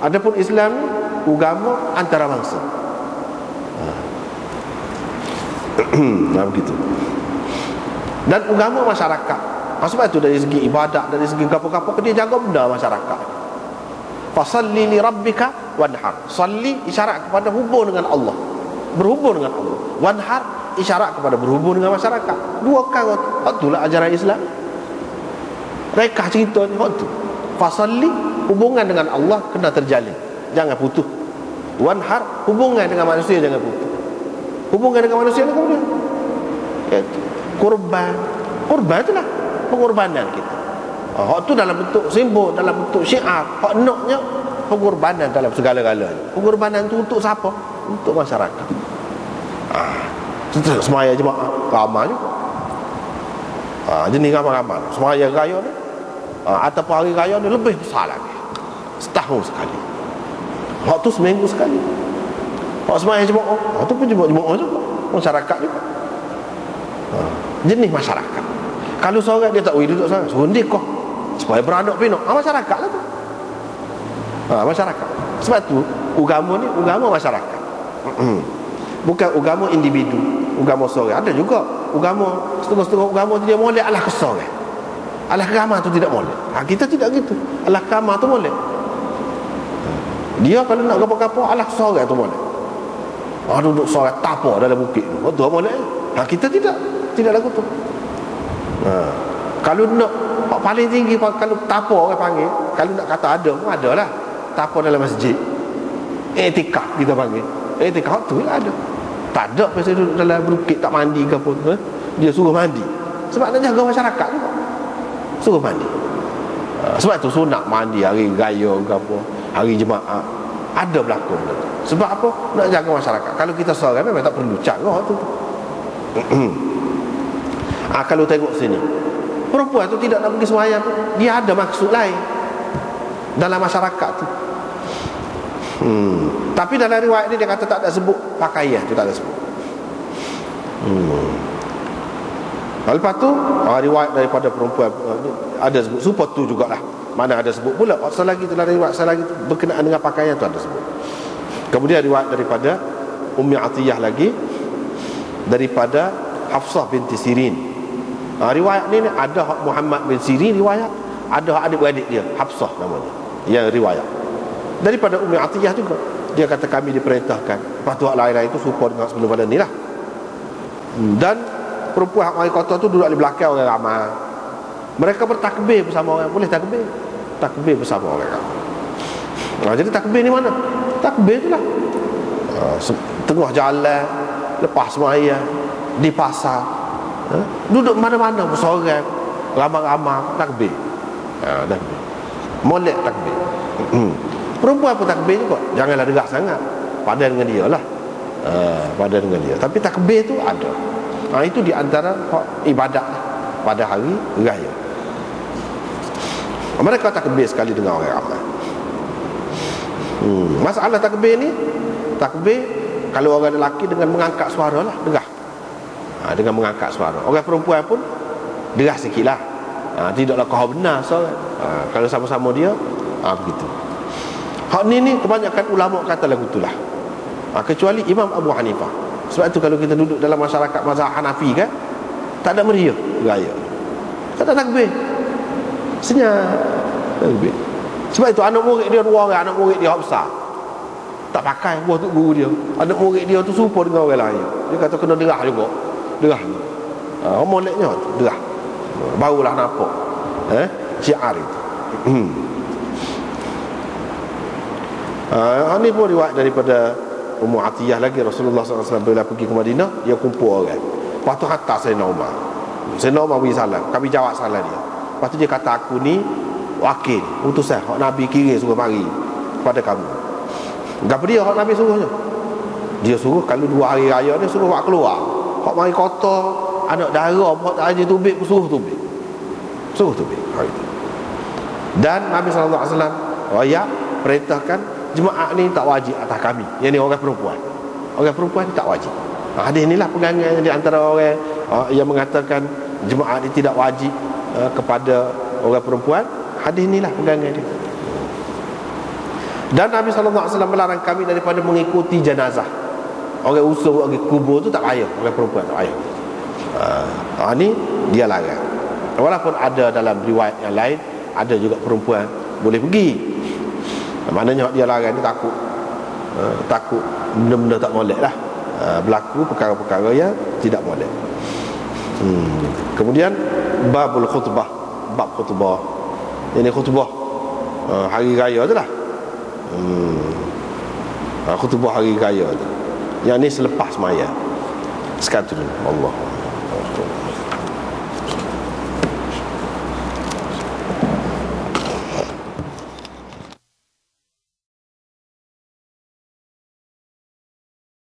Adapun Islam ni agama antarabangsa. Nah begitu. Dan agama masyarakat. Sebab itu dari segi ibadat, dari segi apa-apa dia jaga benda masyarakat. Fasalli li rabbika wanhar. Salli isyarat kepada hubung dengan Allah, berhubung dengan Allah. Wanhar isyarat kepada berhubung dengan masyarakat. Dua perkara tu. Itulah ajaran Islam. Rekah cerita ni waktu. Fasalli, hubungan dengan Allah kena terjalin, jangan putus. Wanhar, hubungan dengan manusia jangan putus. Hubungan dengan manusia ni kemudian kurban. Kurban itulah pengorbanan kita. Hak tu dalam bentuk simbol, dalam bentuk syiar. Hak naknya pengorbanan dalam segala-galanya. Pengorbanan tu untuk siapa? Untuk masyarakat. Semaya jemaah ramai juga. Jenis ramai-ramai. Semaya raya ni ataupun hari raya ni lebih besar lagi. Setahun sekali. Hak tu seminggu sekali. Hak semaya jemaah, hak tu pun jemaah juga. Masyarakat juga. Jenis masyarakat. Kalau seorang dia tak boleh duduk sana, suruh dia kau supaya beranak pinak. Masyarakat lah tu. Masyarakat. Sebab tu agama ni agama masyarakat. Bukan agama individu, agama seorang. Ada juga agama setengah-setengah agama tu dia molek alah keseorang. Alah kerama tu tidak molek. Kita tidak gitu. Alah kerama tu molek. Dia kalau nak gapo-gapo alah seorang tu molek. Duduk seorang tapa dalam bukit tu. Tu molek. Kita tidak lagu tu. Kalau nak paling tinggi, kalau tapa orang panggil, kalau nak kata ada pun ada lah. Tapa dalam masjid, etikaf kita panggil. Etikaf tu lah ada. Tak ada pasal duduk dalam bukit tak mandi ke pun. Dia suruh mandi. Sebab nak jaga masyarakat juga. Suruh mandi. Sebab tu sunat mandi hari raya ke apa, hari jemaah. Ada berlaku. Sebab apa? Nak jaga masyarakat. Kalau kita seorang memang tak perlu cara tu. Kalau tengok sini, perempuan tu tidak nak pergi sembahyang tu, dia ada maksud lain dalam masyarakat tu. Tapi dalam riwayat ni dia kata tak ada sebut pakaian tu, tak ada sebut. Lepas tu riwayat daripada perempuan ada sebut support tu jugalah. Mana ada sebut pula selagi dalam riwayat selagi berkenaan dengan pakaian tu ada sebut. Kemudian riwayat daripada Ummi Atiyah lagi, daripada Hafsah binti Sirin. Riwayat ni ada Muhammad bin Sirin riwayat, ada adik-beradik dia Hafsah namanya yang riwayat daripada Ummi Atiyah juga. Dia kata kami diperintahkan. Lepas tu lain-lain itu support dengan sebelum pada ni lah. Dan perempuan hak mari kota tu duduk di belakang orang ramai. Mereka bertakbir bersama orang. Boleh takbir? Takbir bersama orang ramai. Jadi takbir ni mana? Takbir tu lah tengah jalan, lepas sembahyang, di pasar, duduk mana-mana bersorak, ramai-ramai takbir. Takbir. Molek takbir. Perempuan pun takbir juga. Janganlah derak sangat. Padan dengan dia lah. Padan dengan dia. Tapi takbir tu ada. Itu di antara ibadat pada hari raya. Mereka takbir sekali dengan orang ramai. Masalah takbir ni, takbir kalau orang lelaki dengan mengangkat suara lah, derah. Dengan mengangkat suara. Orang perempuan pun derah sikit lah. Tidaklah kau benar seorang. Kalau sama-sama dia, begitu. Hak ni kebanyakan ulama kata lagu itulah. Kecuali Imam Abu Hanifah. Sebab tu kalau kita duduk dalam masyarakat mazhab Hanafi kan, tak ada meriah raya. Tak ada takbir. Senyap takbir. Sebab itu anak murid dia dua orang, anak murid dia besar. Tak pakai buah tu guru dia. Anak murid dia tu serupa dengan orang lain. Dia kata kena derah juga. Derah. Moleknya derah. Barulah nampak syiar itu. Ini pun riwayat daripada Ummu Atiyah lagi. Rasulullah SAW bila pergi ke Madinah, dia kumpul orang. Lepas tu hantar Sayyidina Umar. Sayyidina Umar beri salam, kami jawab salam dia. Lepas tu dia kata aku ni wakil, utusan hak Nabi kirim suruh mari kepada kamu. Apa dia hak Nabi suruhnya? Dia suruh kalau 2 hari raya ni suruh buat keluar. Hak mari kota anak dara hak tak ada tubik suruh tubik. Suruh tubik hari itu. Dan Nabi SAW raya perintahkan jemaah ni tak wajib atas kami. Yang ni orang perempuan. Orang perempuan tak wajib. Hadis inilah pegangan di antara orang yang mengatakan jemaah ni tidak wajib kepada orang perempuan. Hadis inilah pegangan dia. Dan Nabi SAW melarang kami daripada mengikuti jenazah. Orang usul pergi kubur tu tak payah, orang perempuan tak payah. Ni dia larang. Walaupun ada dalam riwayat yang lain, ada juga perempuan boleh pergi. Maknanya dia larang ni takut takut benda-benda tak molek lah, berlaku perkara-perkara yang tidak molek. Kemudian babul khutbah, bab khutbah. Ini khutbah hari raya tu lah. Khutbah hari raya tu, yang ni selepas semaya. Sekarang tu Allah.